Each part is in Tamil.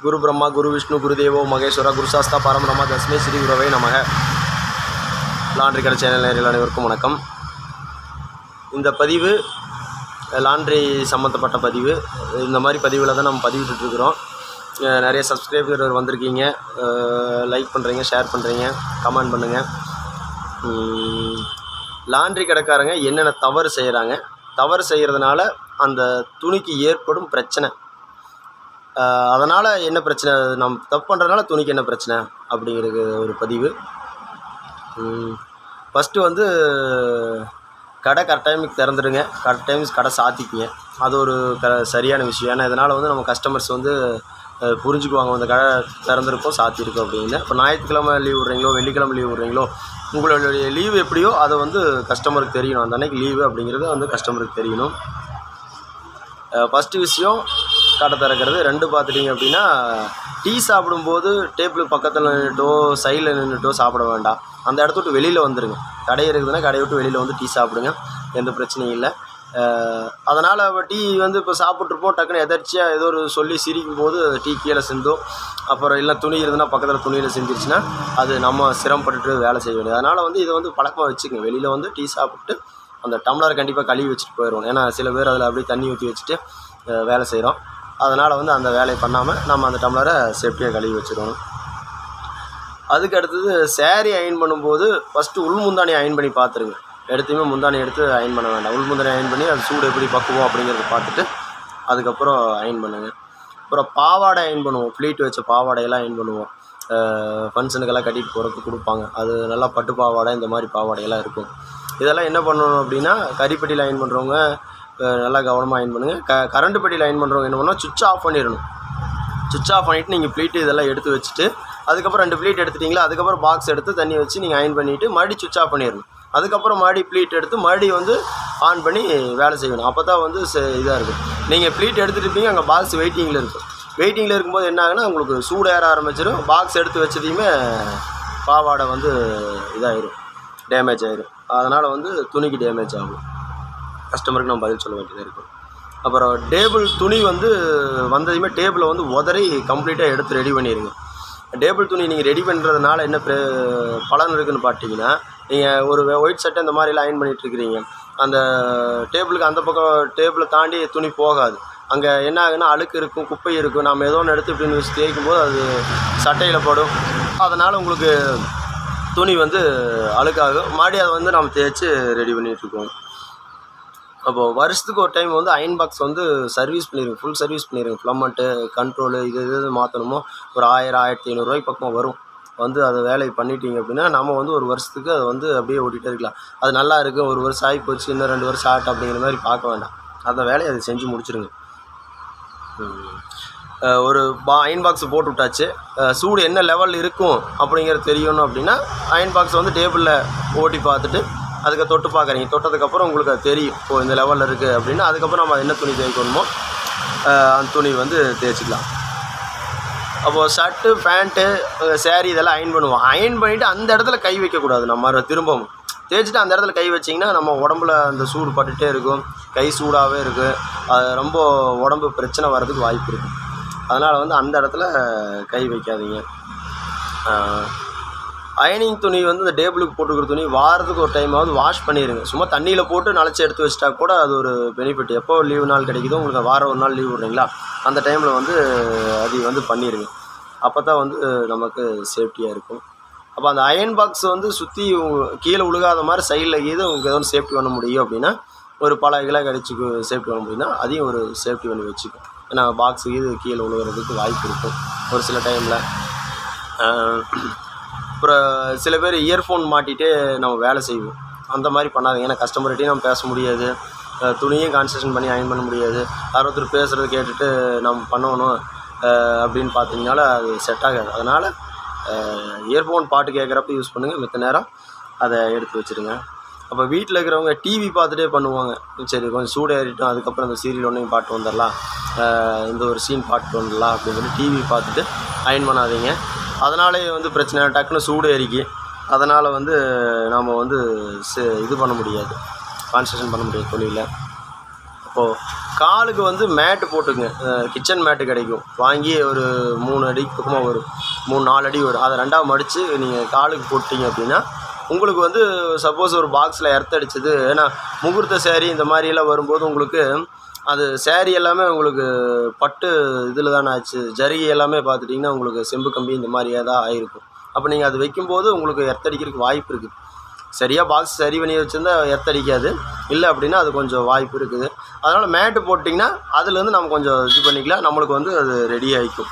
குரு பிரம்மா குரு விஷ்ணு குருதேவோ மகேஸ்வர குருசாஸ்தா பரம்பிரம்மா தஸ்மை ஸ்ரீ குருவை நமக. லாண்ட்ரி கடை சேனல் நேயர்கள் அனைவருக்கும் வணக்கம். இந்த பதிவு லாண்ட்ரி சம்மந்தப்பட்ட பதிவு. இந்த மாதிரி பதிவில் தான் நம்ம பதிவிட்டுருக்குறோம். நிறைய சப்ஸ்கிரைபர் வந்திருக்கீங்க, லைக் பண்ணுறீங்க, ஷேர் பண்ணுறீங்க, கமெண்ட் பண்ணுங்கள். லாண்ட்ரி கடைக்காரங்க என்னென்ன தவறு செய்கிறாங்க, தவறு செய்கிறதுனால அந்த துணிக்கு ஏற்படும் பிரச்சனை, அதனால் என்ன பிரச்சனை, நம்ம தப்பு பண்ணுறதுனால துணிக்கு என்ன பிரச்சனை அப்படிங்கிறது ஒரு பதிவு. ஃபஸ்ட்டு வந்து கடை கரெக்ட் டைமுக்கு திறந்துடுங்க, கரெக்ட் டைம்ஸ் கடை சாத்திக்குங்க. அது ஒரு சரியான விஷயம். ஏன்னா இதனால் வந்து நம்ம கஸ்டமர்ஸ் வந்து புரிஞ்சுக்குவாங்க, அந்த கடை திறந்துருக்கோம் சாத்தியிருக்கோம் அப்படின்னு. இப்போ ஞாயிற்றுக்கிழமை லீவ் விட்றீங்களோ, வெள்ளிக்கிழமை லீவ் விட்றீங்களோ, உங்களுடைய லீவு எப்படியோ அதை வந்து கஸ்டமருக்கு தெரியணும். அந்த அன்றைக்கி லீவு அப்படிங்கிறது வந்து கஸ்டமருக்கு தெரியணும். ஃபஸ்ட்டு விஷயம் கடை திறக்கிறது. ரெண்டு பார்த்துட்டிங்க அப்படின்னா, டீ சாப்பிடும்போது டேபிள் பக்கத்தில் நின்றுட்டோ சைடில் நின்றுட்டோ சாப்பிட வேண்டாம். அந்த இடத்த விட்டு வெளியில் வந்துடுங்க. கடை இருக்குதுன்னா கடையை விட்டு வெளியில் வந்து டீ சாப்பிடுங்க, எந்த பிரச்சனையும் இல்லை. அதனால் டீ வந்து இப்போ சாப்பிட்ருப்போம், டக்குன்னு எதர்ச்சியாக ஏதோ ஒரு சொல்லி சிரிக்கும் போது டீ கீழே சிந்தும். அப்புறம் இல்லை துணி இருந்துன்னா பக்கத்தில் துணியில் சிந்திருச்சுன்னா அது நம்ம சிரமப்பட்டுட்டு வேலை செய்ய வேண்டியது. அதனால் வந்து இதை வந்து பழக்கமாக வச்சுக்கோங்க. வெளியில் வந்து டீ சாப்பிட்டு அந்த டம்ளரை கண்டிப்பாக கழுவி வச்சுட்டு போயிடுவோம். ஏன்னா சில பேர் அதில் அப்படியே தண்ணி ஊற்றி வச்சுட்டு வேலை செய்கிறோம். அதனால் வந்து அந்த வேலையை பண்ணாமல் நம்ம அந்த டம்ளரை சேஃப்டியாக கழுவி வச்சுருவோம். அதுக்கு அடுத்தது சேரீ அயன் பண்ணும்போது ஃபஸ்ட்டு உள் முந்தானி அயன் பண்ணி பார்த்துருங்க. எடுத்துமே முந்தானி எடுத்து அயன் பண்ண வேண்டாம். உள் முந்தானி அயன் பண்ணி அது சூடு எப்படி பக்குவோம் அப்படிங்கிறத பார்த்துட்டு அதுக்கப்புறம் அயன் பண்ணுங்கள். அப்புறம் பாவாடை அயன் பண்ணுவோம். ஃப்ளீட் வச்ச பாவாடையெல்லாம் அயன் பண்ணுவோம். ஃபங்க்ஷனுக்கெல்லாம் கட்டிட்டு போகிறதுக்கு கொடுப்பாங்க. அது நல்லா பட்டு பாவாடை, இந்த மாதிரி பாவாடையெல்லாம் இருக்கும். இதெல்லாம் என்ன பண்ணணும் அப்படின்னா, கரிப்பட்டியில் அயன் பண்ணுறவங்க நல்லா கவனமாக அயன் பண்ணுங்கள். கரண்ட் பெட்டியில் அயன் பண்ணுறவங்க என்ன பண்ணால் சுவிட்ச் ஆஃப் பண்ணிடணும். சுவிட்ச் ஆஃப் பண்ணிவிட்டு நீங்கள் ப்ளீட்டு இதெல்லாம் எடுத்து வச்சுட்டு அதுக்கப்புறம் 2 ப்ளீட் எடுத்துட்டிங்களா, அதுக்கப்புறம் பாக்ஸ் எடுத்து தண்ணி வச்சு நீங்கள் அயன் பண்ணிவிட்டு மறுபடியும் சுவிட்ச் ஆஃப் பண்ணிடணும். அதுக்கப்புறம் மறுபடியும் ப்ளீட் எடுத்து மறுபடியும் வந்து ஆன் பண்ணி வேலை செய்யணும். அப்போ தான் வந்து இதாக இருக்கும். நீங்கள் ப்ளீட் எடுத்துகிட்டு இருப்பீங்க, அங்கே பாக்ஸ் வெயிட்டிங்கில் இருக்கும். வெயிட்டிங்கில் இருக்கும்போது என்ன ஆகுனா உங்களுக்கு சூடு ஏற ஆரம்பிச்சிடும். பாக்ஸ் எடுத்து வச்சதையுமே பாவாடை வந்து இதாகிடும், டேமேஜ் ஆகிடும். அதனால் வந்து துணிக்கு டேமேஜ் ஆகும். கஸ்டமருக்கு நம்ம பதில் சொல்ல வேண்டியதாக இருக்கும். அப்புறம் டேபிள் துணி வந்து வந்ததையுமே டேபிளை வந்து உதறி கம்ப்ளீட்டாக எடுத்து ரெடி பண்ணிடுங்க. டேபிள் துணி நீங்கள் ரெடி பண்ணுறதுனால என்ன பலன் இருக்குதுன்னு பார்த்தீங்கன்னா, நீங்கள் ஒரு ஒயிட் சட்டை இந்த மாதிரிலாம் அயன் பண்ணிகிட்ருக்கிறீங்க, அந்த டேபிளுக்கு அந்த பக்கம் டேபிளை தாண்டி துணி போகாது. அங்கே என்ன ஆகுன்னா அழுக்கு இருக்கும், குப்பை இருக்கும். நம்ம ஏதோ ஒன்று எடுத்து இப்படின்னு வச்சு தேய்க்கும் போது அது சட்டையில் படும். அதனால் உங்களுக்கு துணி வந்து அழுக்காகும். மறுபடியும் அதை வந்து நம்ம தேய்ச்சி ரெடி பண்ணிகிட்ருக்கோம். அப்போது வருஷத்துக்கு ஒரு டைம் வந்து அயன் பாக்ஸ் வந்து சர்வீஸ் பண்ணிடுங்க, ஃபுல் சர்வீஸ் பண்ணிடுங்க. ப்ளம்மட்டு, கண்ட்ரோலு, இது மாற்றணுமோ ஒரு 1000-1500 ரூபாய்க்கு பக்கம் வரும். வந்து அதை வேலையை பண்ணிட்டீங்க அப்படின்னா நம்ம வந்து ஒரு வருஷத்துக்கு அதை வந்து அப்படியே ஓட்டிகிட்டே இருக்கலாம். அது நல்லா இருக்குது, ஒரு வருஷம் ஆகி போச்சு, இன்னும் 2 வருஷம் ஆகட்டும் அப்படிங்கிற மாதிரி பார்க்க வேண்டாம். அந்த வேலையை அதை செஞ்சு முடிச்சிடுங்க. ஒரு அயன் பாக்ஸ் போட்டு விட்டாச்சு, சூடு என்ன லெவலில் இருக்கும் அப்படிங்கிறது தெரியணும் அப்படின்னா அயன் பாக்ஸ் வந்து டேபிளில் ஓட்டி பார்த்துட்டு அதுக்கு தொட்டு பார்க்குறீங்க. தொட்டதுக்கப்புறம் உங்களுக்கு அது தெரியும், இப்போது இந்த லெவலில் இருக்குது அப்படின்னா அதுக்கப்புறம் நம்ம என்ன துணி தேய்க்கணுமோ அந்த துணி வந்து தேய்ச்சிக்கலாம். அப்போது ஷர்ட்டு, பேண்ட்டு, சேரீ இதெல்லாம் அயன் பண்ணுவோம். அயன் பண்ணிவிட்டு அந்த இடத்துல கை வைக்கக்கூடாது. நம்ம திரும்பவும் தேய்ச்சிட்டு அந்த இடத்துல கை வச்சிங்கன்னா நம்ம உடம்புல அந்த சூடு பட்டுகிட்டே இருக்கும், கை சூடாகவே இருக்குது, அது ரொம்ப உடம்பு பிரச்சனை வர்றதுக்கு வாய்ப்பு இருக்குது. அதனால் வந்து அந்த இடத்துல கை வைக்காதீங்க. அயனிங் துணி வந்து இந்த டேபிளுக்கு போட்டுக்கிற துணி வாரத்துக்கு ஒரு டைமாவது வாஷ் பண்ணிடுங்க. சும்மா தண்ணியில் போட்டு நனைச்சி எடுத்து வச்சிட்டா கூட அது ஒரு பெனிஃபிட். எப்போ லீவு நாள் கிடைக்குதோ உங்களுக்கு, வாரம் ஒரு நாள் லீவ் விட்றீங்களா அந்த டைமில் வந்து அது வந்து பண்ணிடுங்க. அப்போ தான் வந்து நமக்கு சேஃப்டியாக இருக்கும். அப்போ அந்த அயன் பாக்ஸ் வந்து சுற்றி கீழே உழுகாத மாதிரி சைடில் உங்களுக்கு ஏதோ சேஃப்டி பண்ண முடியும் அப்படின்னா, ஒரு பல இலை கடிச்சு சேஃப்டி பண்ண முடியும்னா அதையும் ஒரு சேஃப்டி பண்ணி வச்சுக்கும். ஏன்னா பாக்ஸு கீழே உழுகிறதுக்கு வாய்ப்பு இருக்கும் ஒரு சில டைமில். அப்புறம் சில பேர் இயர்ஃபோன் மாட்டிகிட்டே நம்ம வேலை செய்வோம். அந்த மாதிரி பண்ணாதீங்க. ஏன்னா கஸ்டமர்கிட்டையும் நம்ம பேச முடியாது, துணியும் கான்சன்ட்ரேஷன் பண்ணி அயன் பண்ண முடியாது. ஒருத்தர் பேசுகிறது கேட்டுட்டு நம்ம பண்ணணும் அப்படின்னு பார்த்தீங்கனால அது செட் ஆகாது. அதனால் இயர்ஃபோன் பாட்டு கேட்குறப்ப யூஸ் பண்ணுங்கள், மித்த நேரம் அதை எடுத்து வச்சுருங்க. அப்போ வீட்டில் இருக்கிறவங்க டிவி பார்த்துட்டே பண்ணுவாங்க. சரி கொஞ்சம் சூடு ஏறிட்டோம், அதுக்கப்புறம் இந்த சீரியல் ஒன்றையும் பாட்டு வந்துடலாம், இந்த ஒரு சீன் பாட்டு வந்துடலாம் அப்படின்னு சொல்லி டிவி பார்த்துட்டு அயன் பண்ணாதீங்க. அதனாலே வந்து பிரச்சனை, டக்குன்னு சூடு ஏறிக்கி. அதனால் வந்து நாம் வந்து இது பண்ண முடியாது, கான்சன்ட்ரேஷன் பண்ண முடியாது தொழிலில். அப்போது காலுக்கு வந்து மேட்டு போட்டுக்குங்க. கிச்சன் மேட்டு கிடைக்கும், வாங்கி ஒரு 3 அடிக்கு பக்கமாக வரும், 3-4 அடி வரும். அதை 2ஆக மடித்து நீங்கள் காலுக்கு போட்டிங்க அப்படின்னா உங்களுக்கு வந்து சப்போஸ் ஒரு பாக்ஸில் எர்த் அடிச்சது, ஏன்னா முகூர்த்த சேரீ இந்த மாதிரியெல்லாம் வரும்போது உங்களுக்கு அது சேரீ எல்லாமே உங்களுக்கு பட்டு இதில் தானே ஆச்சு, ஜரிகை எல்லாமே பார்த்துட்டிங்கன்னா உங்களுக்கு செம்பு கம்பி இந்த மாதிரியே தான் ஆகிருக்கும். அப்போ நீங்கள் அது வைக்கும்போது உங்களுக்கு எர்த் அடிக்கிறதுக்கு வாய்ப்பு இருக்குது. சரியாக பாக்ஸ் சரி பண்ணி வச்சுருந்தா எர்த் அடிக்காது, இல்லை அப்படின்னா அது கொஞ்சம் வாய்ப்பு இருக்குது. அதனால் மேட்டு போட்டிங்கன்னா அதுலேருந்து நம்ம கொஞ்சம் இது பண்ணிக்கலாம், நம்மளுக்கு வந்து அது ரெடி ஆகிக்கும்.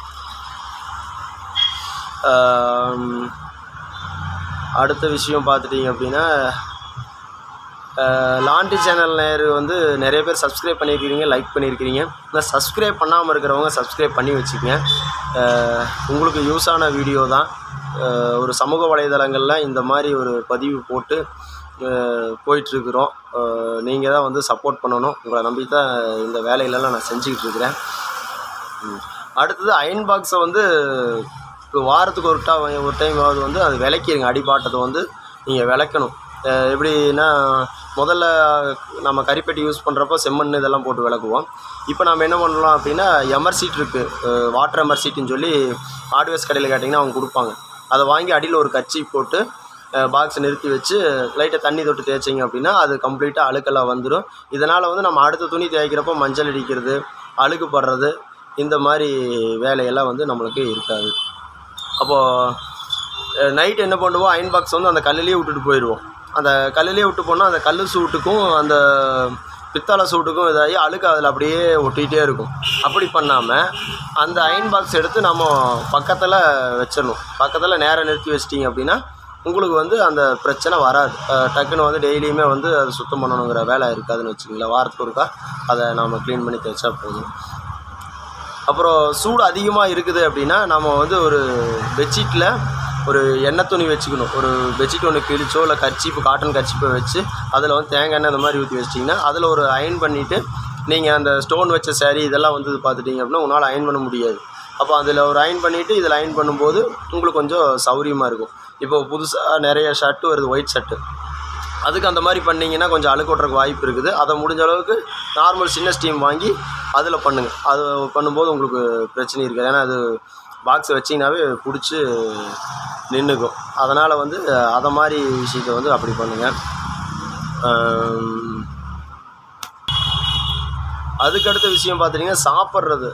அடுத்த விஷயம் பார்த்துட்டிங்க அப்படின்னா, லாண்ட்ரி சேனல் நேரு வந்து நிறைய பேர் சப்ஸ்கிரைப் பண்ணியிருக்கிறீங்க, லைக் பண்ணியிருக்கிறீங்க. ஆனால் சப்ஸ்கிரைப் பண்ணாமல் இருக்கிறவங்க சப்ஸ்கிரைப் பண்ணி வச்சுக்கங்க. உங்களுக்கு யூஸான வீடியோ தான். ஒரு சமூக வலைதளங்களில் இந்த மாதிரி ஒரு பதிவு போட்டு போயிட்டுருக்குறோம். நீங்கள் தான் வந்து சப்போர்ட் பண்ணணும். உங்களை நம்பி தான் இந்த வேலையிலலாம் நான் செஞ்சுக்கிட்டு இருக்கிறேன். அடுத்தது அயன் பாக்ஸை வந்து வாரத்துக்கு ஒரு டைமாவது வந்து அது விளக்கிடுங்க. அடிபாட்டத்தை வந்து நீங்கள் விளக்கணும். எப்படின்னா, முதல்ல நம்ம கரிப்பெட்டி யூஸ் பண்ணுறப்போ செம்மண் இதெல்லாம் போட்டு விளக்குவோம். இப்போ நம்ம என்ன பண்ணலாம் அப்படின்னா, எமர்சீட் இருக்குது, வாட்டர் எமர்சீட்டுன்னு சொல்லி ஹார்ட்வேர்ஸ் கடையில் கேட்டிங்கன்னா அவங்க கொடுப்பாங்க. அதை வாங்கி அடியில் ஒரு கச்சி போட்டு பாக்ஸை நிறுத்தி வச்சு லைட்டாக தண்ணி தொட்டு தேய்ச்சிங்க அப்படின்னா அது கம்ப்ளீட்டாக அழுக்கெல்லாம் வந்துடும். இதனால் வந்து நம்ம அடுத்த துணி தேய்க்கிறப்போ மஞ்சள் அடிக்கிறது, அழுக்கு படுறது, இந்த மாதிரி வேலையெல்லாம் வந்து நம்மளுக்கு இருக்காது. அப்போது நைட் என்ன பண்ணுவோம், அயன் பாக்ஸ் வந்து அந்த கல்லுலேயே விட்டுட்டு போயிடுவோம். அந்த கல்லுலேயே விட்டு போனால் அந்த கல் சூட்டுக்கும் அந்த பித்தளை சூட்டுக்கும் இதாகி அழுக்கு அதில் அப்படியே ஒட்டிகிட்டே இருக்கும். அப்படி பண்ணாமல் அந்த அயன் பாக்ஸ் எடுத்து நம்ம பக்கத்தில் வச்சிடணும். பக்கத்தில் நேராக நிறுத்தி வச்சிட்டிங்க அப்படின்னா உங்களுக்கு வந்து அந்த பிரச்சனை வராது. டக்குன்னு வந்து டெய்லியுமே வந்து அது சுத்தம் பண்ணணுங்கிற வேலை இருக்காதுன்னு வச்சுங்களேன். வாரத்துக்கு ஒருக்கா அதை நாம் க்ளீன் பண்ணி தேய்ச்சா போதும். அப்புறம் சூடு அதிகமாக இருக்குது அப்படின்னா நம்ம வந்து ஒரு பெட்ஷீட்டில் ஒரு எண்ணெய் துணி வச்சுக்கணும். ஒரு பெட்ஷீட் ஒன்று கிழிச்சோ இல்லை கர்ச்சீப்பு, காட்டன் கர்ச்சீப்பை வச்சு அதில் வந்து தேங்காய் எண்ணெய் அந்த மாதிரி ஊற்றி வச்சிட்டிங்கன்னா அதில் ஒரு அயன் பண்ணிவிட்டு நீங்கள் அந்த ஸ்டோன் வச்ச சேரீ இதெல்லாம் வந்து பார்த்துட்டிங்க அப்படின்னா உங்களால் அயன் பண்ண முடியாது. அப்போ அதில் ஒரு அயன் பண்ணிவிட்டு இதில் அயன் பண்ணும்போது உங்களுக்கு கொஞ்சம் சௌரியமாக இருக்கும். இப்போ புதுசாக நிறைய ஷர்ட்டு வருது, ஒயிட் ஷர்ட்டு, அதுக்கு அந்த மாதிரி பண்ணிங்கன்னா கொஞ்சம் அழுக்கு ஓட்டுறதுக்கு வாய்ப்பு இருக்குது. அதை முடிஞ்ச அளவுக்கு நார்மல் சின்ன ஸ்டீம் வாங்கி அதில் பண்ணுங்கள். அது பண்ணும்போது உங்களுக்கு பிரச்சனை இருக்காது. ஏன்னா அது பாக்ஸை வச்சிங்கனாவே பிடிச்சி நின்றுக்கும். அதனால் வந்து அதை மாதிரி விஷயத்தை வந்து அப்படி பண்ணுங்கள். அதுக்கடுத்த விஷயம் பார்த்துட்டிங்கன்னா, சாப்பிட்றது.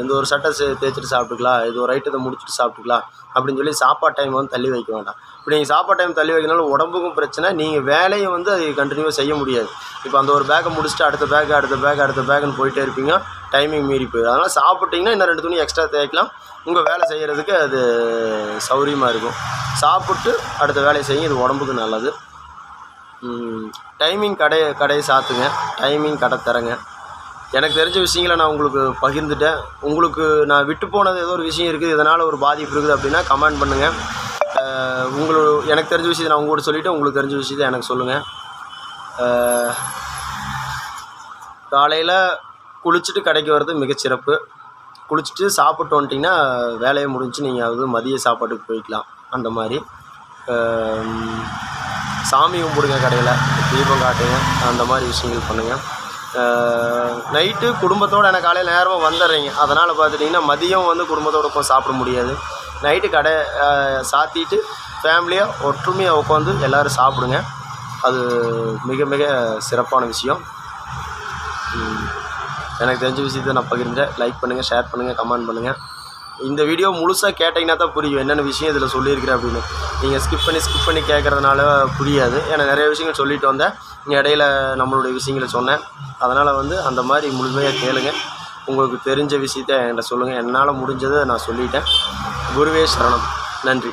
இந்த ஒரு சட்டை தேய்ச்சிட்டு சாப்பிட்டுக்கலாம், இது ஒரு ஐட்டத்தை முடிச்சுட்டு சாப்பிட்டுக்கலாம் அப்படின்னு சொல்லி சாப்பாடு டைம் வந்து தள்ளி வைக்க வேண்டாம். இப்போ நீங்கள் சாப்பாடு டைம் தள்ளி வைக்கனாலும் உடம்புக்கும் பிரச்சனை, நீங்கள் வேலையை வந்து அது கண்டினியூவாக செய்ய முடியாது. இப்போ அந்த ஒரு பேக்கை முடிச்சுட்டு அடுத்த பேக்குன்னு போயிட்டே இருப்பீங்க, டைமிங் மீறி போயிடும். அதனால் சாப்பிட்டிங்கன்னா இன்னும் 2 துணி எக்ஸ்ட்ரா தேய்க்கலாம், உங்கள் வேலை செய்கிறதுக்கு அது சௌரியமாக இருக்கும். சாப்பிட்டு அடுத்த வேலையை செய்யுங்க, இது உடம்புக்கு நல்லது. டைமிங் கடையை சாத்துங்க, டைமிங் கடை தரங்க. எனக்கு தெரிஞ்ச விஷயங்களை நான் உங்களுக்கு பகிர்ந்துட்டேன். உங்களுக்கு நான் விட்டு போனது ஏதோ ஒரு விஷயம் இருக்குது, இதனால் ஒரு பாதிப்பு இருக்குது அப்படின்னா கமெண்ட் பண்ணுங்கள். எனக்கு தெரிஞ்ச விஷயத்தை நான் உங்கள்கிட்ட சொல்லிவிட்டு உங்களுக்கு தெரிஞ்ச விஷயத்தை எனக்கு சொல்லுங்கள். காலையில் குளிச்சுட்டு கடைக்கு வர்றது மிகச்சிறப்பு. குளிச்சுட்டு சாப்பிட்டு வந்துட்டிங்கன்னா வேலையை முடிஞ்சு நீங்கள் அது மதிய சாப்பாட்டுக்கு போய்க்கலாம். அந்த மாதிரி சாமி கும்பிடுங்க, கடையில் தீபம் காட்டுங்க, அந்த மாதிரி விஷயங்கள் பண்ணுங்கள். நைட்டு குடும்பத்தோடு எனக்கு காலையில் நேரமாக வந்துடுறீங்க, அதனால் பார்த்துட்டிங்கன்னா மதியம் வந்து குடும்பத்தோடு உட்காந்து சாப்பிட முடியாது. நைட்டு கடை சாத்திட்டு ஃபேமிலியாக ஒற்றுமையாக உட்காந்து எல்லோரும் சாப்பிடுங்க. அது மிக மிக சிறப்பான விஷயம். எனக்கு தெரிஞ்ச விஷயத்தை நான் பகிர்ந்தேன். லைக் பண்ணுங்கள், ஷேர் பண்ணுங்கள், கமெண்ட் பண்ணுங்கள். இந்த வீடியோ முழுசாக கேட்டிங்கன்னா தான் புரியும் என்னென்ன விஷயம் இதில் சொல்லியிருக்கிறேன் அப்படின்னு. நீங்கள் ஸ்கிப் பண்ணி கேட்குறதுனால புரியாது. ஏன்னா நிறைய விஷயங்கள் சொல்லிட்டு வந்தேன், இங்கே இடையில நம்மளுடைய விஷயங்களை சொன்னேன். அதனால் வந்து அந்த மாதிரி முழுமையாக கேளுங்க. உங்களுக்கு தெரிஞ்ச விஷயத்த என்கிட்ட சொல்லுங்கள். என்னால் முடிஞ்சதை நான் சொல்லிட்டேன். குருவே சரணம். நன்றி.